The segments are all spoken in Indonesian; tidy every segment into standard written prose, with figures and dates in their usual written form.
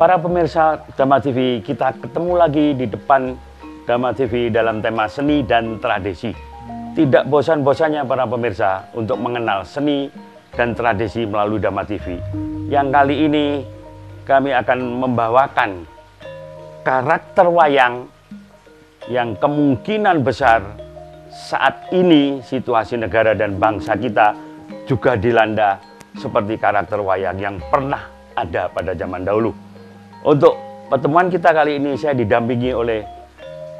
Para pemirsa Dhamma TV, kita ketemu lagi di depan Dhamma TV dalam tema seni dan tradisi. Tidak bosan-bosannya para pemirsa untuk mengenal seni dan tradisi melalui Dhamma TV. Yang kali ini kami akan membawakan karakter wayang yang kemungkinan besar saat ini situasi negara dan bangsa kita juga dilanda seperti karakter wayang yang pernah ada pada zaman dahulu. Untuk pertemuan kita kali ini saya didampingi oleh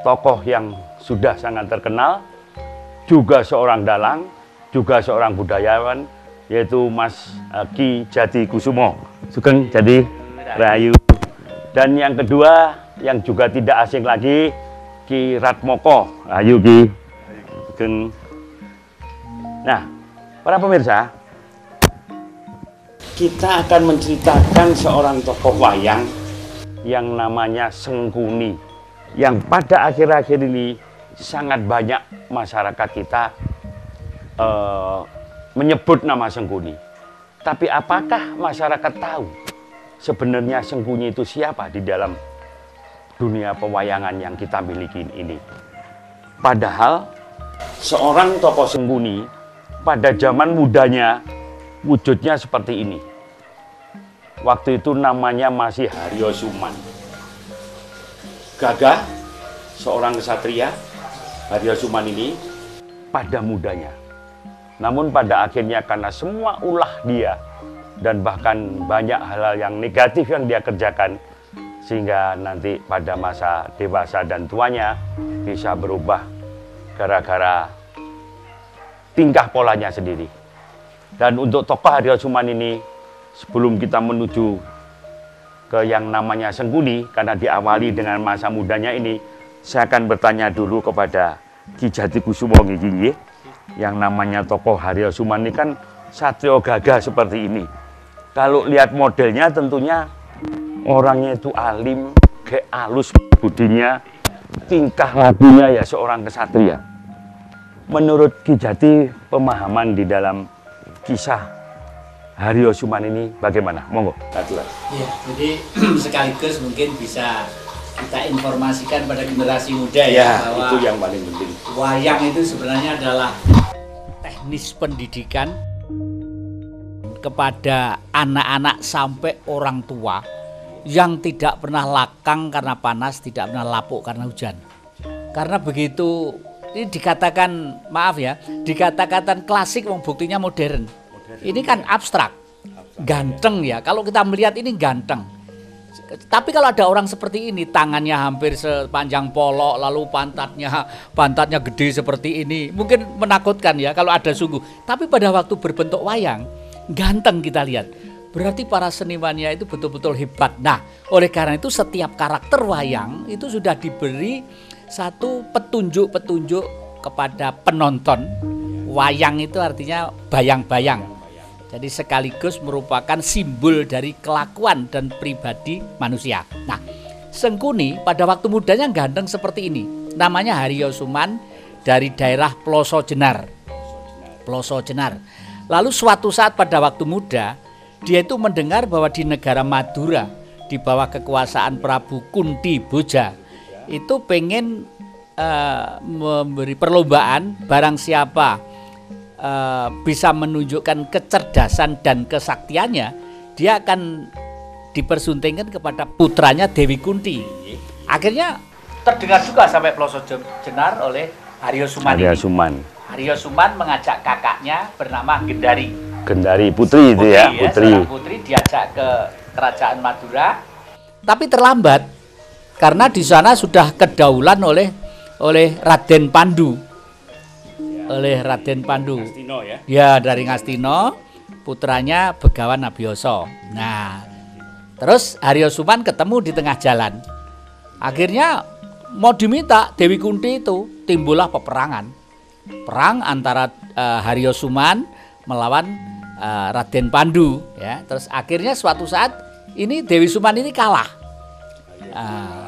tokoh yang sudah sangat terkenal, juga seorang dalang, juga seorang budayawan, yaitu Mas Ki Jatikusumo. Sugeng Jati Rahayu. Dan yang kedua yang juga tidak asing lagi, Ki Ratmoko. Ayo Ki. Sugeng. Nah, para pemirsa, kita akan menceritakan seorang tokoh wayang yang namanya Sengkuni, yang pada akhir-akhir ini sangat banyak masyarakat kita menyebut nama Sengkuni. Tapi apakah masyarakat tahu sebenarnya Sengkuni itu siapa di dalam dunia pewayangan yang kita miliki ini? Padahal seorang tokoh Sengkuni pada zaman mudanya wujudnya seperti ini. Waktu itu namanya masih Haryosuman. Gagah, seorang ksatria, Haryosuman ini pada mudanya. Namun pada akhirnya karena semua ulah dia dan bahkan banyak hal-hal yang negatif yang dia kerjakan, sehingga nanti pada masa dewasa dan tuanya bisa berubah gara-gara tingkah polanya sendiri. Dan untuk tokoh Haryosuman ini, sebelum kita menuju ke yang namanya Sengkuni, karena diawali dengan masa mudanya ini, saya akan bertanya dulu kepada Ki Jatikusumo nggih, yang namanya tokoh Haryosuman ini kan satrio gagah seperti ini. Kalau lihat modelnya tentunya orangnya itu alim, alus budinya, tingkah lakunya ya seorang kesatria. Menurut Ki Jati, pemahaman di dalam kisah Haryosuman ini bagaimana? Monggo. Ya, jadi sekaligus mungkin bisa kita informasikan pada generasi muda ya, bahwa itu yang paling penting. Wayang itu sebenarnya adalah teknis pendidikan kepada anak-anak sampai orang tua yang tidak pernah lakang karena panas, tidak pernah lapuk karena hujan. Karena begitu ini dikatakan, maaf ya, dikatakan klasik, wong buktinya modern. Ini kan abstrak, ganteng ya. Kalau kita melihat ini ganteng. Tapi kalau ada orang seperti ini, tangannya hampir sepanjang polok, lalu pantatnya gede seperti ini, mungkin menakutkan ya kalau ada sungguh. Tapi pada waktu berbentuk wayang, ganteng kita lihat. Berarti para senimannya itu betul-betul hebat. Nah, oleh karena itu setiap karakter wayang itu sudah diberi satu petunjuk-petunjuk kepada penonton. Wayang itu artinya bayang-bayang. Jadi sekaligus merupakan simbol dari kelakuan dan pribadi manusia. Nah, Sengkuni pada waktu mudanya ganteng seperti ini. Namanya Haryosuman dari daerah Ploso Jenar. Ploso Jenar. Lalu suatu saat pada waktu muda, dia itu mendengar bahwa di negara Madura, di bawah kekuasaan Prabu Kunti Boja, itu pengen memberi perlombaan barang siapa bisa menunjukkan kecerdasan dan kesaktiannya, dia akan dipersuntingkan kepada putranya Dewi Kunti. Akhirnya terdengar juga sampai Ploso Jenar oleh Haryosuman ini. Haryosuman mengajak kakaknya bernama Gendari. Gendari Putri itu ya, Putri diajak ke kerajaan Madura. Tapi terlambat karena di sana sudah kedaulan oleh Raden Pandu. Ngastino ya? Ya, dari Ngastino, putranya Begawan Abiyasa. Nah, terus Haryosuman ketemu di tengah jalan. Akhirnya mau diminta Dewi Kunti itu, timbullah peperangan. Perang antara Haryosuman melawan Raden Pandu ya. Terus akhirnya suatu saat ini Dewi Suman ini kalah.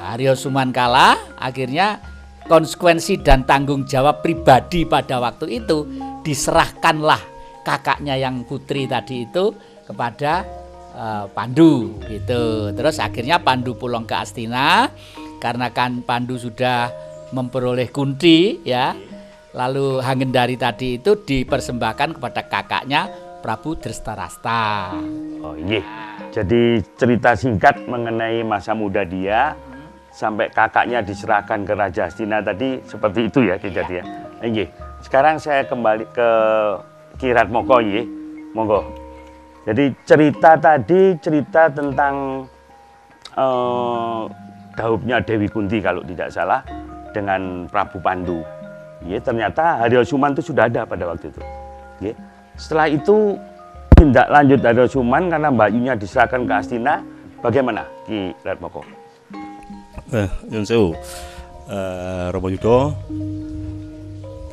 Haryosuman kalah, akhirnya konsekuensi dan tanggung jawab pribadi pada waktu itu diserahkanlah kakaknya yang putri tadi itu kepada Pandu gitu. Terus akhirnya Pandu pulang ke Astina karena kan Pandu sudah memperoleh Kunti ya. Lalu Hangendari tadi itu dipersembahkan kepada kakaknya Prabu Drestarasta. Oh iya. Jadi cerita singkat mengenai masa muda dia sampai kakaknya diserahkan ke Raja Astina tadi seperti itu ya kejadian. Iya. Sekarang saya kembali ke Ki Ratmoko ya. Monggo. Jadi cerita tadi cerita tentang dauhnya Dewi Kunti kalau tidak salah dengan Prabu Pandu. Ya, ternyata Haryosuman itu sudah ada pada waktu itu. Ya. Setelah itu tindak lanjut Haryosuman karena Mbayunya diserahkan ke Astina, bagaimana Ki Ratmoko? Nyun sewu, Romo Yudo.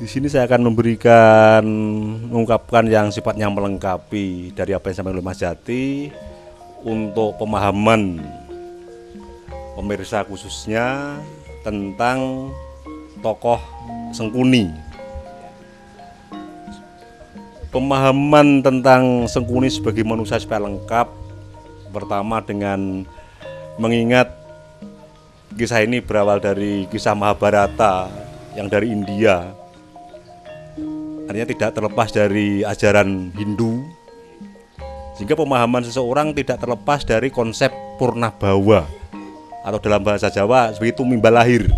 Di sini saya akan mengungkapkan yang sifatnya melengkapi dari apa yang disampaikan oleh Mas Jati untuk pemahaman pemirsa khususnya tentang tokoh Sengkuni. Pemahaman tentang Sengkuni sebagai manusia supaya lengkap, pertama dengan mengingat kisah ini berawal dari kisah Mahabharata yang dari India. Artinya tidak terlepas dari ajaran Hindu, sehingga pemahaman seseorang tidak terlepas dari konsep Purnabhawa atau dalam bahasa Jawa sebagai tumimbal lahir.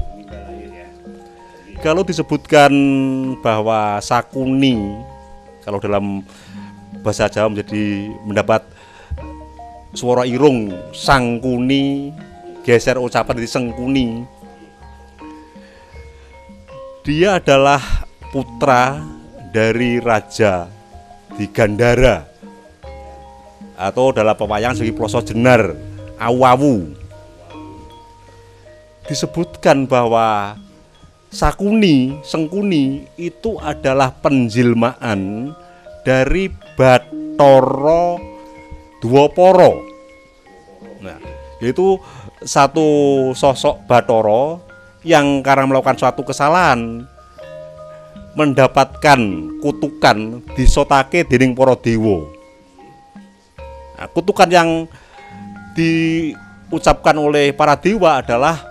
Kalau disebutkan bahwa Sakuni, kalau dalam bahasa Jawa mendapat suara irung Sangkuni, geser ucapan dari Sengkuni. Dia adalah putra dari raja di Gandhara atau dalam pewayangan segi Ploso Jenar, Awawu. Disebutkan bahwa Sengkuni itu adalah penjelmaan dari Bathara Dwapara. Nah, yaitu satu sosok Bathara yang karena melakukan suatu kesalahan mendapatkan kutukan disotake dening para dewa. Nah, kutukan yang diucapkan oleh para dewa adalah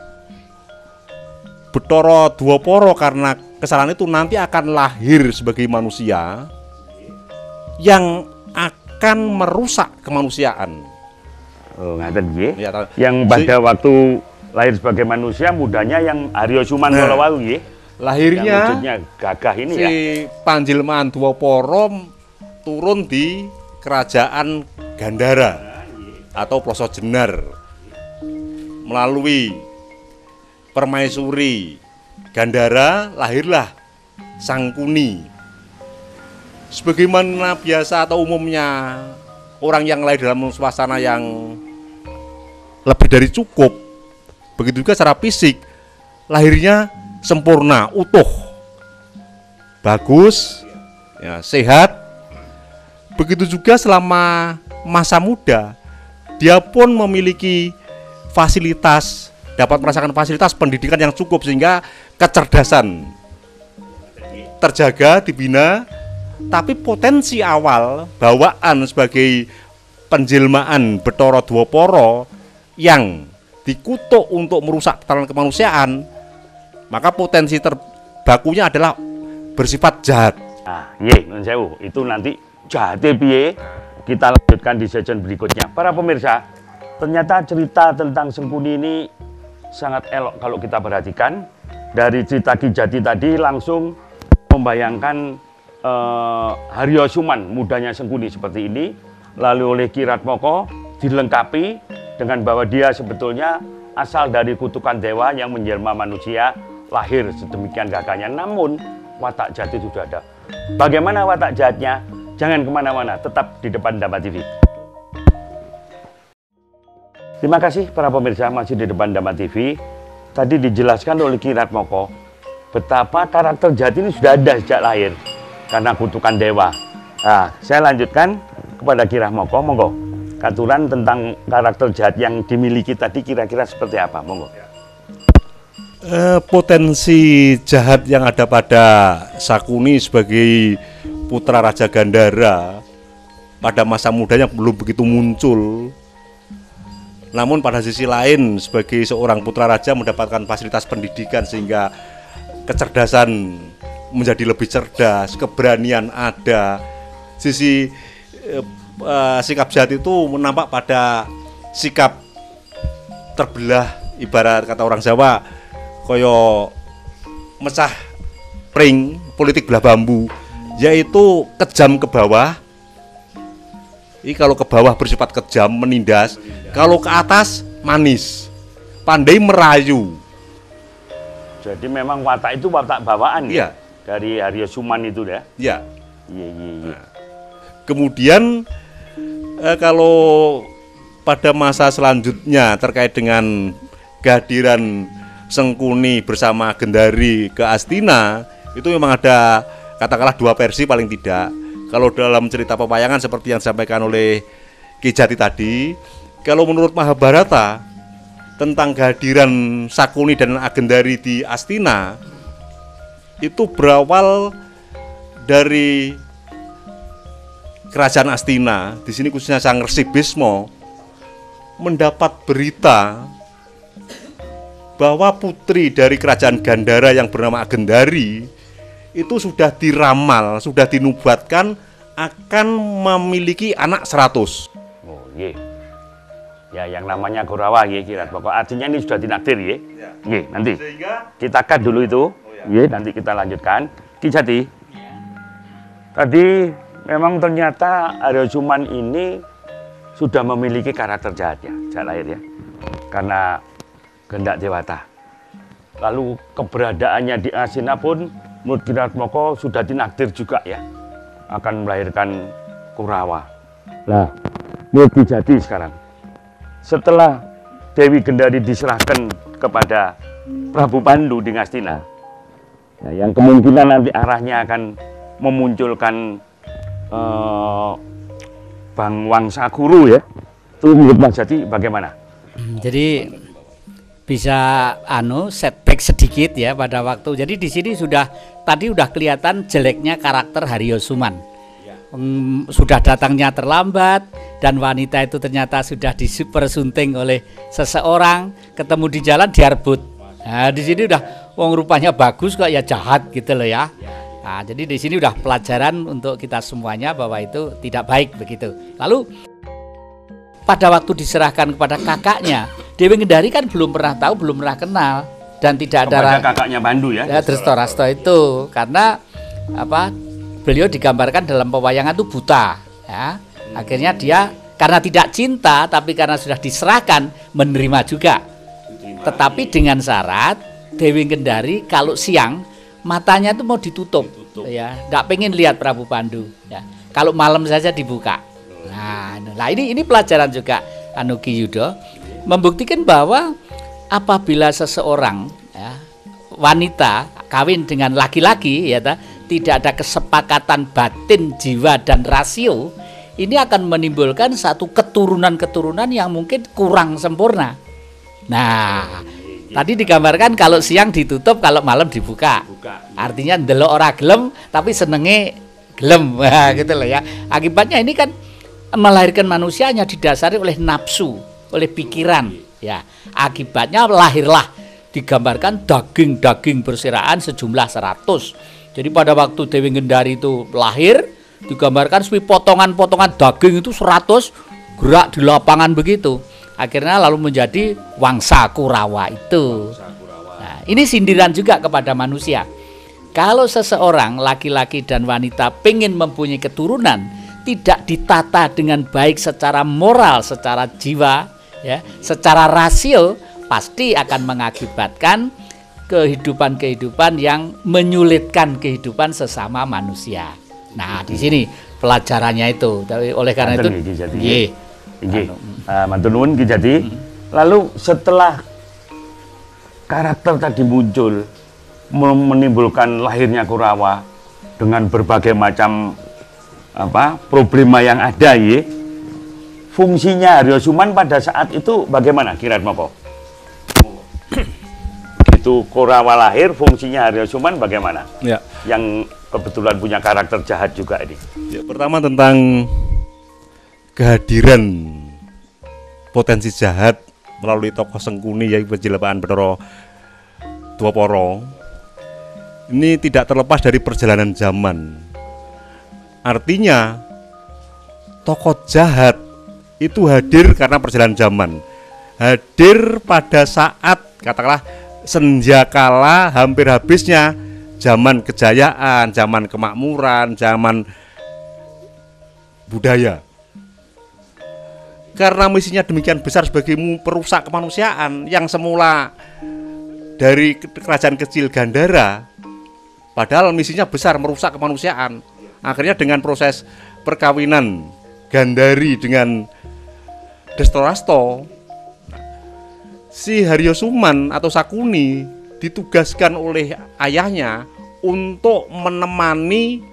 Bathara Dwapara karena kesalahan itu nanti akan lahir sebagai manusia yang akan merusak kemanusiaan. Oh, ngaten nggih. Ya, yang pada waktu lahir sebagai manusia mudanya yang Haryosuman kala wau nggih. Lahirnya yang wujudnya gagah ini si ya. Panjelmaan Dwapara turun di kerajaan Gandhara atau Ploso Jenar melalui permaisuri Gandhara, lahirlah Sangkuni. Sebagaimana biasa atau umumnya orang yang lahir dalam suasana yang lebih dari cukup, begitu juga secara fisik lahirnya sempurna, utuh, bagus, ya, sehat. Begitu juga selama masa muda, dia pun memiliki fasilitas, dapat merasakan fasilitas pendidikan yang cukup sehingga kecerdasan terjaga, dibina. Tapi potensi awal bawaan sebagai penjelmaan Bathara Dwapara yang dikutuk untuk merusak tatanan kemanusiaan, maka potensi terbakunya adalah bersifat jahat. Nah, nggih, nun sewu, itu nanti jahate piye kita lanjutkan di session berikutnya. Para pemirsa, ternyata cerita tentang Sengkuni ini sangat elok kalau kita perhatikan. Dari cerita Ki Jati tadi langsung membayangkan Haryosuman mudanya Sengkuni seperti ini, lalu oleh Ki Ratmoko dilengkapi dengan bahwa dia sebetulnya asal dari kutukan dewa yang menjelma manusia, lahir sedemikian gagahnya, namun watak jahat itu sudah ada. Bagaimana watak jahatnya? Jangan kemana-mana, tetap di depan Dhamma TV. Terima kasih para pemirsa masih di depan Dhamma TV. Tadi dijelaskan oleh Ki Ratmoko betapa karakter jahat ini sudah ada sejak lahir karena kutukan dewa. Nah, saya lanjutkan kepada Ki Ratmoko, monggo. Katuran tentang karakter jahat yang dimiliki tadi kira-kira seperti apa, monggo. Potensi jahat yang ada pada Sakuni sebagai putra Raja Gandhara pada masa mudanya belum begitu muncul. Namun pada sisi lain sebagai seorang putra raja mendapatkan fasilitas pendidikan sehingga kecerdasan menjadi lebih cerdas, keberanian ada. Sisi sikap jahat itu menampak pada sikap terbelah, ibarat kata orang Jawa koyo mecah pring, politik belah bambu, yaitu kejam ke bawah. Ini kalau ke bawah bersifat kejam, menindas, kalau ke atas manis, pandai merayu. Jadi memang watak itu watak bawaan Iya. ya? Dari Haryo Suman itu ya? Ya. Iya. Kemudian kalau pada masa selanjutnya terkait dengan kehadiran Sengkuni bersama Gendari ke Astina, itu memang ada katakanlah dua versi paling tidak. Kalau dalam cerita pewayangan seperti yang disampaikan oleh Ki Jati tadi, kalau menurut Mahabharata tentang kehadiran Sakuni dan Agendari di Astina itu berawal dari kerajaan Astina. Di sini khususnya Sang Resi Bisma mendapat berita bahwa putri dari kerajaan Gandhara yang bernama Agendari itu sudah diramal, sudah dinubuatkan akan memiliki anak 100. Oh iya. Ya yang namanya Kurawa ya kira. Pokok artinya ini sudah dinakdir ya. Iya nanti. Sehingga Kita cut dulu itu. Iya nanti kita lanjutkan. Ki Jati. Tadi memang ternyata Haryo Suman ini sudah memiliki karakter jahat ya, sejak lahir ya. Karena kehendak Dewata. Lalu keberadaannya di Astina pun menurut Kiratmoko sudah dinakdir juga ya, akan melahirkan Kurawa. Nah, menurut Ki Jati sekarang, setelah Dewi Gendari diserahkan kepada Prabu Pandu di Ngastina, ya, yang kemungkinan nanti arahnya akan memunculkan Bang Wangsa Guru ya, itu menurut Mas Jati bagaimana? Jadi bisa setback sedikit ya pada waktu. Jadi di sini tadi udah kelihatan jeleknya karakter Haryo Suman. Sudah datangnya terlambat dan wanita itu ternyata sudah dipersunting oleh seseorang, ketemu di jalan diarbut. Nah, di sini udah wong rupanya bagus kok ya jahat gitu loh ya. Nah, jadi di sini udah pelajaran untuk kita semuanya bahwa itu tidak baik begitu. Lalu pada waktu diserahkan kepada kakaknya, Dewi Gendari kan belum pernah tahu, belum pernah kenal dan tidak ada kakaknya Pandu ya. Drestarasto itu karena beliau digambarkan dalam pewayangan itu buta ya. Akhirnya dia karena tidak cinta tapi karena sudah diserahkan menerima juga. Tetapi dengan syarat Dewi Gendari kalau siang matanya itu mau ditutup ya, enggak pengen lihat Prabu Pandu ya. Kalau malam saja dibuka. Nah ini pelajaran juga Ki Yudo membuktikan bahwa apabila seseorang ya, wanita kawin dengan laki-laki ya tidak ada kesepakatan batin, jiwa dan rasio, ini akan menimbulkan satu keturunan-keturunan yang mungkin kurang sempurna. Nah, tadi digambarkan kalau siang ditutup, kalau malam dibuka. Artinya ndelok ora gelem tapi senenge gelem. Gitu loh ya. Akibatnya ini kan melahirkan manusia hanya didasari oleh nafsu, oleh pikiran ya. Akibatnya lahirlah digambarkan daging-daging bersiraan sejumlah 100. Jadi pada waktu Dewi Gendari itu lahir digambarkan seperti potongan-potongan daging itu 100 gerak di lapangan begitu. Akhirnya lalu menjadi Wangsa Kurawa itu. Nah, ini sindiran juga kepada manusia. Kalau seseorang laki-laki dan wanita pengen mempunyai keturunan tidak ditata dengan baik secara moral, secara jiwa, ya, secara rasio, pasti akan mengakibatkan kehidupan-kehidupan yang menyulitkan kehidupan sesama manusia. Nah, di sini pelajarannya itu. Tapi oleh karena itu, Matur nuwun Ki Jati. Lalu setelah karakter tadi muncul menimbulkan lahirnya Kurawa dengan berbagai macam problema yang ada ya. Fungsinya Haryo Suman pada saat itu bagaimana Kiratmoko? Itu Kurawa lahir, fungsinya Haryo Suman bagaimana? Ya. Yang kebetulan punya karakter jahat juga ini. Ya, pertama tentang kehadiran potensi jahat melalui tokoh Sengkuni yaitu Panjenengan Bathara Dwapara ini tidak terlepas dari perjalanan zaman. Artinya tokoh jahat itu hadir karena perjalanan zaman, hadir pada saat katakanlah senjakala hampir habisnya zaman kejayaan, zaman kemakmuran, zaman budaya. Karena misinya demikian besar sebagai perusak kemanusiaan yang semula dari kerajaan kecil Gandhara, padahal misinya besar merusak kemanusiaan. Akhirnya dengan proses perkawinan Gandhari dengan Drestarasta, si Haryosuman atau Sakuni ditugaskan oleh ayahnya untuk menemani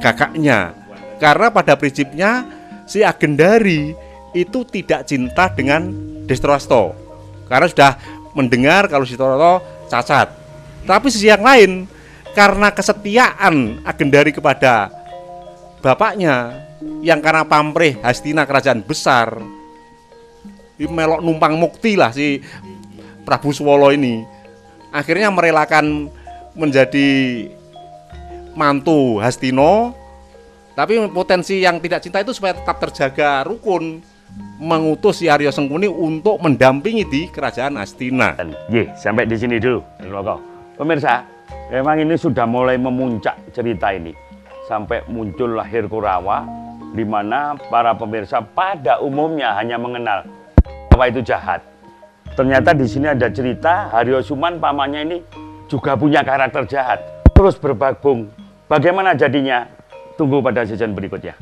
kakaknya. Karena pada prinsipnya si Agendari itu tidak cinta dengan Drestarasta karena sudah mendengar kalau Drestarasta cacat. Tapi sisi yang lain, karena kesetiaan Agendari kepada bapaknya yang karena pamrih Hastina kerajaan besar, melok numpang mukti lah si Prabu Swala ini, akhirnya merelakan menjadi mantu Hastina. Tapi potensi yang tidak cinta itu supaya tetap terjaga rukun, mengutus si Arya Sengkuni untuk mendampingi di kerajaan Hastina. Sampai di sini dulu. Pemirsa, memang ini sudah mulai memuncak cerita ini sampai muncul lahir Kurawa, di mana para pemirsa pada umumnya hanya mengenal bahwa itu jahat. Ternyata di sini ada cerita Haryosuman pamannya ini juga punya karakter jahat, terus bergabung. Bagaimana jadinya? Tunggu pada season berikutnya.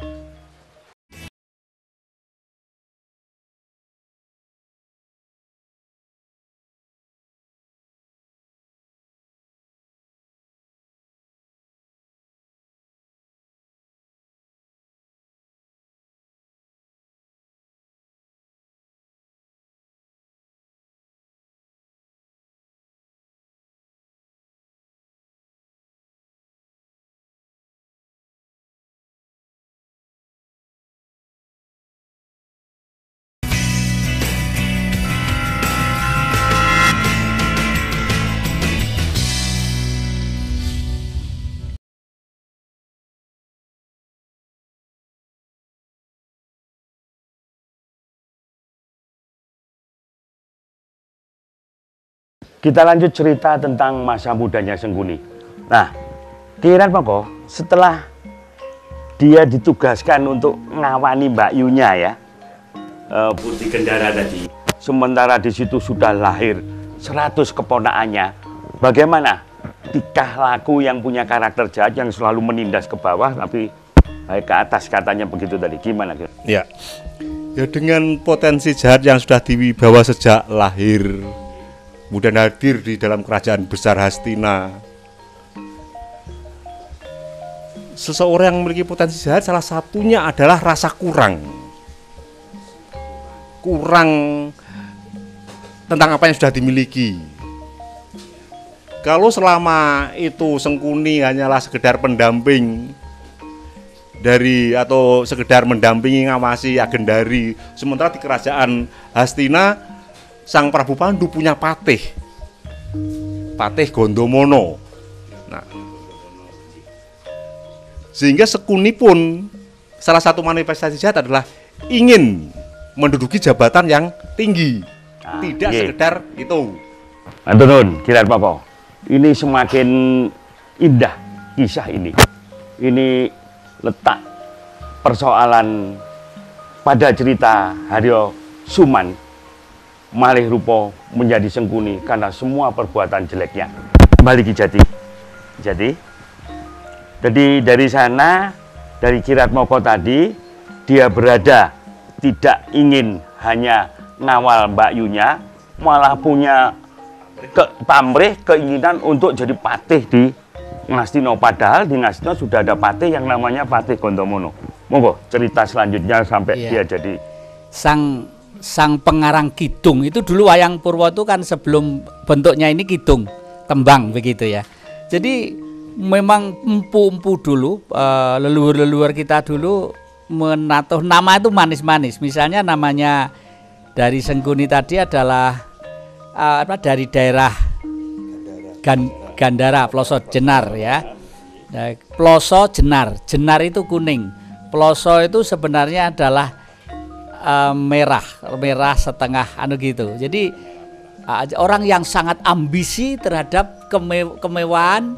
Kita lanjut cerita tentang masa mudanya Sengkuni. Nah, Kiran Moko setelah dia ditugaskan untuk ngawani Mbak Yunya ya, Putri Gendara tadi. Sementara di situ sudah lahir 100 keponakannya. Bagaimana tingkah laku yang punya karakter jahat yang selalu menindas ke bawah tapi ke atas, katanya begitu tadi. Gimana? Ya, ya dengan potensi jahat yang sudah diwibawa sejak lahir, kemudian hadir di dalam kerajaan besar Hastina. Seseorang yang memiliki potensi jahat salah satunya adalah rasa kurang tentang apa yang sudah dimiliki. Kalau selama itu Sengkuni hanyalah sekedar pendamping dari atau sekedar mendampingi ngawasi Agendari, sementara di kerajaan Hastina Sang Prabu Pandu punya patih Gondomono. Nah, sehingga Sengkuni pun salah satu manifestasi jahat adalah ingin menduduki jabatan yang tinggi, tidak sekedar itu. Antunun, Kiran Moko, ini semakin indah kisah ini. Ini letak persoalan pada cerita Haryosuman malih rupa menjadi Sengkuni karena semua perbuatan jeleknya. Kembali ke Jati. Jadi dari sana, dari Kiran Moko tadi, dia berada tidak ingin hanya ngawal Mbak Yunya, malah punya pamrih keinginan untuk jadi patih di Ngastina. Padahal di Ngastina sudah ada patih yang namanya Patih Gondomono. Monggo cerita selanjutnya sampai dia jadi sang pengarang kidung. Itu dulu wayang Purwo itu kan sebelum bentuknya ini kidung tembang begitu ya. Jadi memang empu-empu dulu, leluhur-leluhur kita dulu menatuh nama itu manis-manis. Misalnya namanya dari Sengkuni tadi adalah dari daerah Gandara, Ploso Jenar ya. Ploso Jenar, Jenar itu kuning, Ploso itu sebenarnya adalah merah setengah gitu. Jadi orang yang sangat ambisi terhadap kemewahan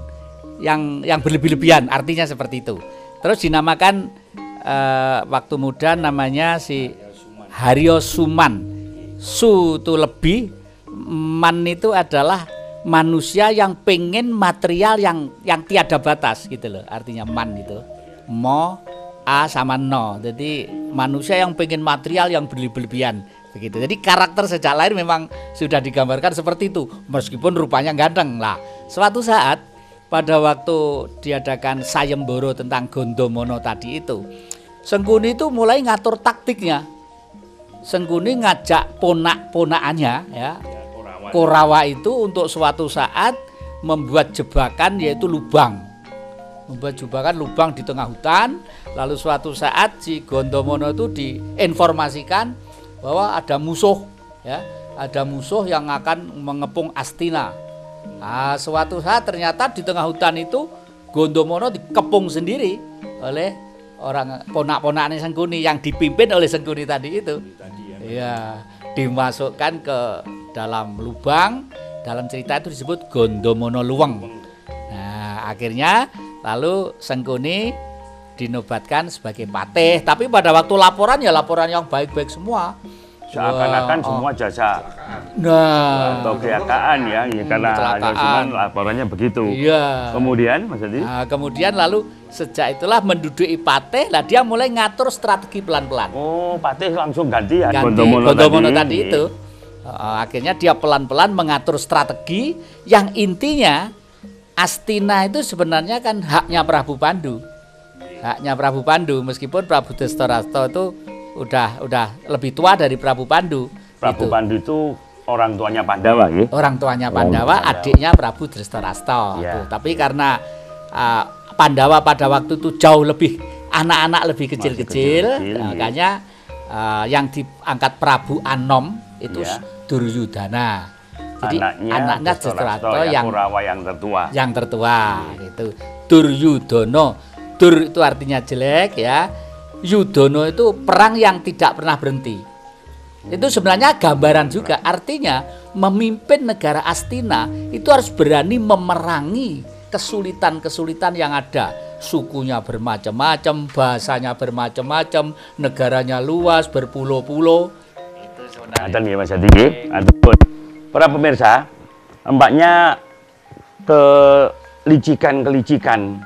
yang berlebih-lebihan, artinya seperti itu. Terus dinamakan waktu muda namanya si Haryo Suman. Su itu lebih, man itu adalah manusia yang pengen material yang tiada batas gitu loh, artinya man itu mo a sama no, jadi manusia yang pengen material yang berlebihan begitu. Jadi karakter sejak lahir memang sudah digambarkan seperti itu, meskipun rupanya ganteng lah. Suatu saat pada waktu diadakan sayembara tentang Gondomono tadi itu, Sengkuni itu mulai ngatur taktiknya. Sengkuni ngajak ponak-ponakannya ya, Korawa itu untuk suatu saat membuat jebakan, yaitu lubang. Membuat jebakan lubang di tengah hutan. Lalu suatu saat si Gondomono itu diinformasikan bahwa ada musuh ya, ada musuh yang akan mengepung Astina. Nah, suatu saat ternyata di tengah hutan itu Gondomono dikepung sendiri oleh orang ponak-ponaknya Sengkuni yang dipimpin oleh Sengkuni tadi itu. Iya, dimasukkan ke dalam lubang, dalam cerita itu disebut Gondomono Luweng. Nah, akhirnya lalu Sengkuni dinobatkan sebagai patih, tapi pada waktu laporan ya laporan yang baik-baik semua. Seakan-akan semua jasa atau keyakaan ya, karena cuma laporannya begitu. Iya. Kemudian Mas Adi? Nah, kemudian lalu sejak itulah menduduki patih, lah dia mulai ngatur strategi pelan-pelan. Oh, patih langsung ganti ya Gondomono tadi itu. Akhirnya dia pelan-pelan mengatur strategi yang intinya Astina itu sebenarnya kan haknya Prabu Pandu. Haknya Prabu Pandu, meskipun Prabu Drestarasta itu udah lebih tua dari Prabu Pandu. Prabu Pandu itu orang tuanya Pandawa ya? Orang tuanya Pandawa, adiknya Prabu Drestarasta. Ya. Tapi karena Pandawa pada waktu itu jauh lebih anak-anak lebih kecil-kecil, makanya yang diangkat Prabu Anom itu ya. Duryudana. Jadi anaknya Drestarasta yang Korawa yang tertua. Gitu. Duryudono. Dur itu artinya jelek ya. Yudono itu perang yang tidak pernah berhenti. Itu sebenarnya gambaran juga, artinya memimpin negara Astina itu harus berani memerangi kesulitan-kesulitan yang ada. Sukunya bermacam-macam, bahasanya bermacam-macam, negaranya luas, berpulau-pulau. Itu sebenarnya. Ada nih Mas Adi. Para pemirsa, tampaknya kelicikan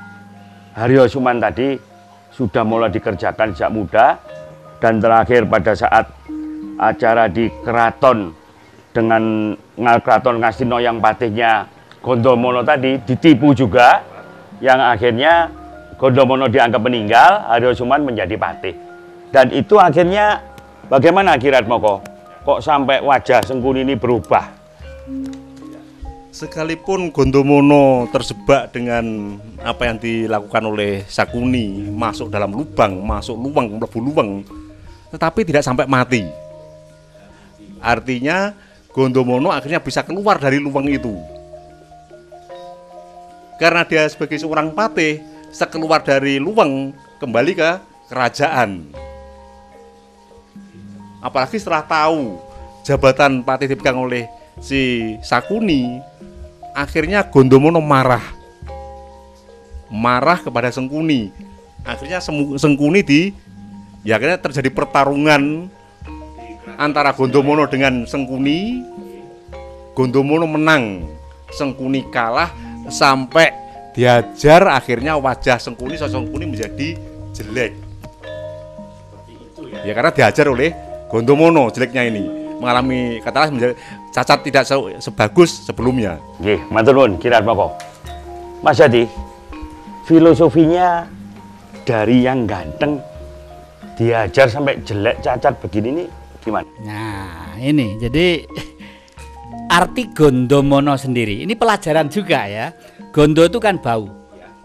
Haryo Suman tadi sudah mulai dikerjakan sejak muda, dan terakhir pada saat acara di keraton dengan keraton Ngastina yang patihnya Gondomono tadi ditipu juga, yang akhirnya Gondomono dianggap meninggal, Haryo Suman menjadi patih. Dan itu akhirnya bagaimana Ki Ratmoko? Kok sampai wajah Sengkuni ini berubah? Sekalipun Gondomono terjebak dengan apa yang dilakukan oleh Sakuni, masuk dalam lubang, masuk luweng, mlebu luweng, tetapi tidak sampai mati. Artinya Gondomono akhirnya bisa keluar dari luweng itu. Karena dia sebagai seorang patih, sekeluar dari luweng kembali ke kerajaan. Apalagi setelah tahu jabatan patih dipegang oleh si Sakuni, akhirnya Gondomono marah kepada Sengkuni. Akhirnya Sengkuni akhirnya terjadi pertarungan antara Gondomono dengan Sengkuni. Gondomono menang, Sengkuni kalah, sampai diajar, akhirnya wajah Sengkuni menjadi jelek. Ya karena diajar oleh Gondomono, jeleknya ini mengalami katakanlah menjadi cacat, tidak sebagus sebelumnya. Nggih, matur nuwun Ki Ratmoko. Mas Adi, filosofinya dari yang ganteng diajar sampai jelek cacat begini nih gimana? Nah, ini jadi arti Gondomono sendiri. Ini pelajaran juga ya. Gondo itu kan bau.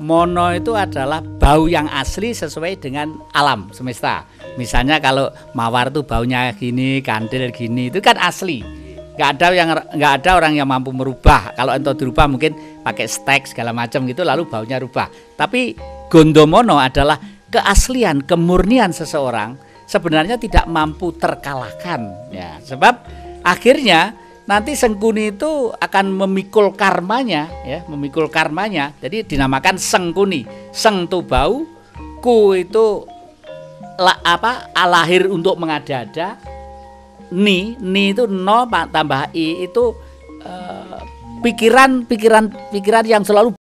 Mono itu adalah bau yang asli sesuai dengan alam semesta. Misalnya kalau mawar itu baunya gini, kandil gini, itu kan asli. Nggak ada orang yang mampu merubah. Kalau ento dirubah mungkin pakai stek segala macam gitu, lalu baunya rubah. Tapi Gondomono adalah keaslian, kemurnian seseorang sebenarnya tidak mampu terkalahkan. Ya, sebab akhirnya nanti Sengkuni itu akan memikul karmanya, ya, memikul karmanya. Jadi dinamakan Sengkuni. Seng itu bau, ku itu lahir untuk mengada-ada, ni itu no tambah i itu pikiran yang selalu